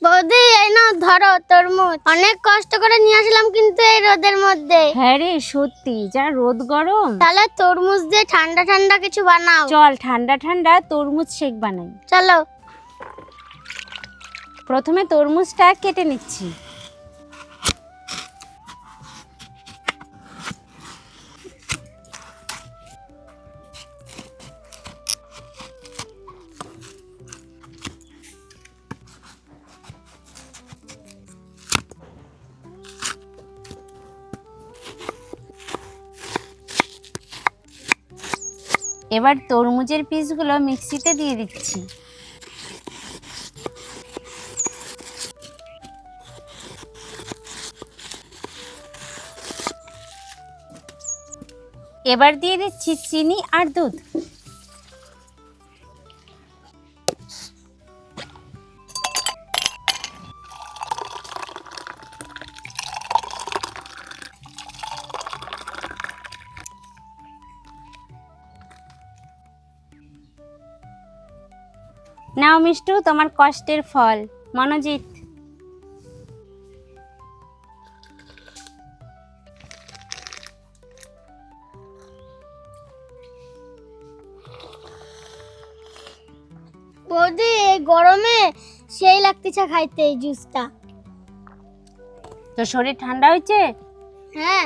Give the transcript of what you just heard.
বৌদি এই নাও ধরো তরমুজ। অনেক কষ্ট করে নিয়ে আসলাম কিন্তু এই রোদের মধ্যে। হ্যাঁ রে সত্যি, যা রোদ গরম। তাহলে তরমুজ দিয়ে ঠান্ডা ঠান্ডা কিছু বানাও। চল ঠান্ডা ঠান্ডা তরমুজ শেক বানাই। চলো। প্রথমে তরমুজটা কেটে নিচ্ছি। এবার তরমুজের পিসগুলো মিক্সিতে দিয়ে দিচ্ছি। এবার দিয়ে দিচ্ছি চিনি আর দুধ। নাও মিষ্টু, তোমার কষ্টের ফল। মনোজিৎ। বৌদি এই গরমে সেই লাগতেছে খাইতে এই জুসটা। তো শরীর ঠান্ডা হয়েছে? হ্যাঁ।